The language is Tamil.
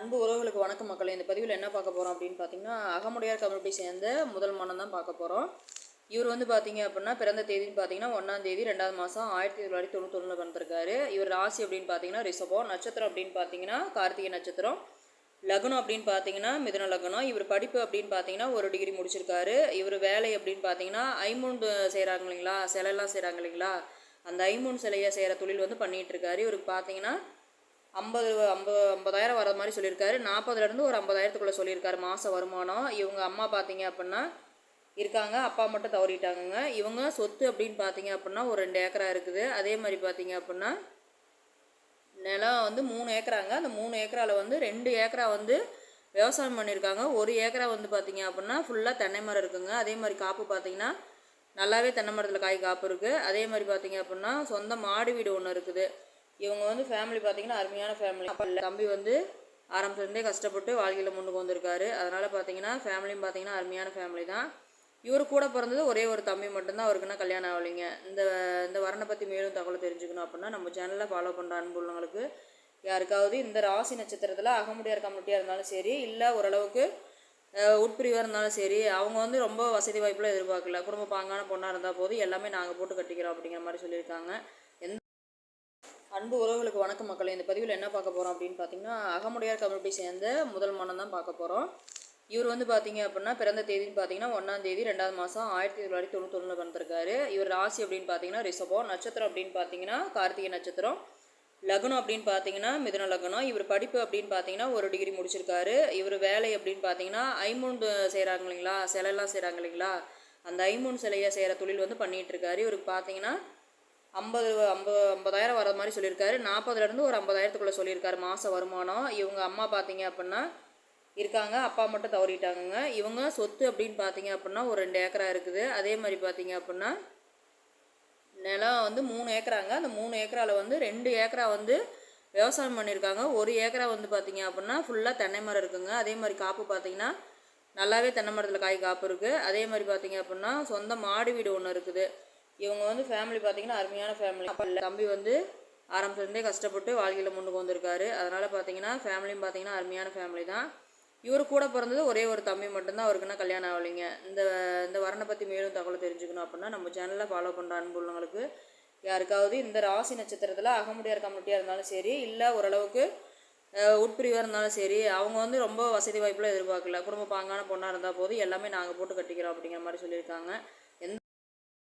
அன்பு உறவுகளுக்கு வணக்கம் மக்களே. இந்த பதிவில் என்ன பார்க்க போகிறோம் அப்படின்னு பார்த்தீங்கன்னா, அகமுடையார் கம்யூனிட்டி சேர்ந்த முதல் மனம் தான் பார்க்க போகிறோம். இவர் வந்து பார்த்தீங்க அப்படின்னா பிறந்த தேதின்னு பார்த்தீங்கன்னா 1ஆம் தேதி 2வது மாதம் 1991 பிறந்திருக்காரு. இவர் ராசி அப்படின்னு பார்த்தீங்கன்னா ரிஷபம், நட்சத்திரம் அப்படின்னு பார்த்தீங்கன்னா கார்த்திகை நட்சத்திரம், லக்னம் அப்படின்னு பார்த்தீங்கன்னா மிதுன லக்னம். இவர் படிப்பு அப்படின்னு பார்த்தீங்கன்னா 1 டிகிரி முடிச்சிருக்காரு. இவர் வேலை அப்படின்னு பார்த்தீங்கன்னா ஐம்பொன் செய்கிறாங்க இல்லைங்களா, சிலையெல்லாம் செய்கிறாங்க இல்லைங்களா, அந்த ஐம்பொன் சிலையை செய்கிற தொழில் வந்து பண்ணிகிட்டு இருக்காரு. இவருக்கு பார்த்தீங்கன்னா 50,000 வர மாதிரி சொல்லியிருக்காரு. 40,000 ஒரு 50,000க்குள்ளே சொல்லியிருக்காரு மாத வருமானம். இவங்க அம்மா பார்த்தீங்க அப்படின்னா இருக்காங்க, அப்பா மட்டும் தவறிட்டாங்கங்க. இவங்க சொத்து அப்படின்னு பார்த்தீங்க அப்படின்னா ஒரு 2 ஏக்கரா இருக்குது. அதே மாதிரி பார்த்தீங்க அப்படின்னா நிலம் வந்து 3 ஏக்கராங்க. அந்த 3 ஏக்கராவில் வந்து 2 ஏக்கரா வந்து விவசாயம் பண்ணியிருக்காங்க. 1 ஏக்கரா வந்து பார்த்தீங்க அப்படின்னா ஃபுல்லாக தென்னை மரம் இருக்குங்க. அதே மாதிரி காப்பு பார்த்தீங்கன்னா நல்லாவே தென்னை மரத்தில் காய் காப்பு இருக்குது. அதே மாதிரி பார்த்தீங்க அப்படின்னா சொந்த மாடி வீடு ஒன்று இருக்குது. இவங்க வந்து ஃபேமிலி பார்த்தீங்கன்னா அருமையான ஃபேமிலி. அப்பா இல்லை, தம்பி வந்து ஆரம்பத்துலேருந்தே கஷ்டப்பட்டு வாழ்க்கையில் முன்னுக்கு வந்திருக்காரு. அதனால் பார்த்தீங்கன்னா ஃபேமிலியும் பார்த்தீங்கன்னா அருமையான ஃபேமிலி தான். இவர் கூட பிறந்தது ஒரே ஒரு தம்பி மட்டும்தான். அவருக்குன்னா கல்யாணம் ஆகலைங்க. இந்த வரனை பற்றி மேலும் தகவல் தெரிஞ்சுக்கணும் அப்படின்னா நம்ம சேனலில் ஃபாலோ பண்ணுற அன்புள்ளவங்களுக்கு யாருக்காவது இந்த ராசி நட்சத்திரத்தில் அகமுடையார் கம்யூனிட்டியாக இருந்தாலும் சரி, இல்லை ஓரளவுக்கு உட்பிரிவாக இருந்தாலும் சரி, அவங்க வந்து ரொம்ப வசதி வாய்ப்புலாம் எதிர்பார்க்கல. குடும்ப பாங்கான பொண்ணாக இருந்தால் போதும், எல்லாமே நாங்கள் போட்டு கட்டிக்கிறோம் அப்படிங்கிற மாதிரி சொல்லியிருக்காங்க. அன்பு உறவுகளுக்கு வணக்கம் மக்களே. இந்த பதிவில் என்ன பார்க்க போகிறோம் அப்படின்னு பார்த்தீங்கன்னா, அகமுடையார் கம்யூனிட்டி சேர்ந்த முதல் மனம் தான் பார்க்க போகிறோம். இவர் வந்து பார்த்தீங்க அப்படின்னா பிறந்த தேதின்னு பார்த்தீங்கன்னா 1ஆம் தேதி 2வது மாதம் 1991 பிறந்திருக்காரு. இவர் ராசி அப்படின்னு பார்த்தீங்கன்னா ரிஷபம், நட்சத்திரம் அப்படின்னு பார்த்தீங்கன்னா கார்த்திகை நட்சத்திரம், லக்னம் அப்படின்னு பார்த்தீங்கன்னா மிதுன லக்னம். இவர் படிப்பு அப்படின்னு பார்த்தீங்கன்னா 1 டிகிரி முடிச்சிருக்காரு. இவர் வேலை அப்படின்னு பார்த்தீங்கன்னா ஐம்பொன் செய்கிறாங்க இல்லைங்களா, சிலையெல்லாம் செய்கிறாங்க இல்லைங்களா, அந்த ஐம்பொன் சிலையை செய்கிற தொழில் வந்து பண்ணிகிட்டு இருக்காரு. இவருக்கு பார்த்தீங்கன்னா 50,000 வர மாதிரி சொல்லியிருக்காரு. 40,000 ஒரு 50,000க்குள்ளே சொல்லியிருக்காரு மாத வருமானம். இவங்க அம்மா பார்த்தீங்க அப்படின்னா இருக்காங்க, அப்பா மட்டும் தவறிட்டாங்கங்க. இவங்க சொத்து அப்படின்னு பார்த்தீங்க அப்படின்னா ஒரு 2 ஏக்கரா இருக்குது. அதே மாதிரி பார்த்தீங்க அப்படின்னா நிலம் வந்து 3 ஏக்கராங்க. அந்த 3 ஏக்கராவில் வந்து 2 ஏக்கரா வந்து விவசாயம் பண்ணியிருக்காங்க. 1 ஏக்கரா வந்து பார்த்தீங்க அப்படின்னா ஃபுல்லாக தென்னை மரம் இருக்குங்க. அதே மாதிரி காப்பு பார்த்தீங்கன்னா நல்லாவே தென்னை மரத்தில் காய் காப்பு இருக்குது. அதே மாதிரி பார்த்தீங்க அப்படின்னா சொந்த மாடி வீடு ஒன்று இருக்குது. இவங்க வந்து ஃபேமிலி பார்த்தீங்கன்னா அருமையான ஃபேமிலி. அப்பா இல்லை, தம்பி வந்து ஆரம்பத்துலேருந்தே கஷ்டப்பட்டு வாழ்க்கையில் முன்னுக்கு வந்திருக்காரு. அதனால் பார்த்தீங்கன்னா ஃபேமிலியும் பார்த்தீங்கன்னா அருமையான ஃபேமிலி தான். இவர் கூட பிறந்தது ஒரே ஒரு தம்பி மட்டும்தான். அவருக்குன்னா கல்யாணம் ஆகலைங்க. இந்த வரனை பற்றி மேலும் தகவல் தெரிஞ்சுக்கணும் அப்படின்னா நம்ம சேனலில் ஃபாலோ பண்ணுற அன்புள்ளவங்களுக்கு யாருக்காவது இந்த ராசி நட்சத்திரத்தில் அகமுடையார் கம்யூனிட்டியாக இருந்தாலும் சரி, இல்லை ஓரளவுக்கு உட்பிரிவாக இருந்தாலும் சரி, அவங்க வந்து ரொம்ப வசதி வாய்ப்புலாம் எதிர்பார்க்கல. குடும்ப பாங்கான பொண்ணாக இருந்தால் போதும், எல்லாமே நாங்கள் போட்டு கட்டிக்கிறோம் அப்படிங்கிற மாதிரி சொல்லியிருக்காங்க.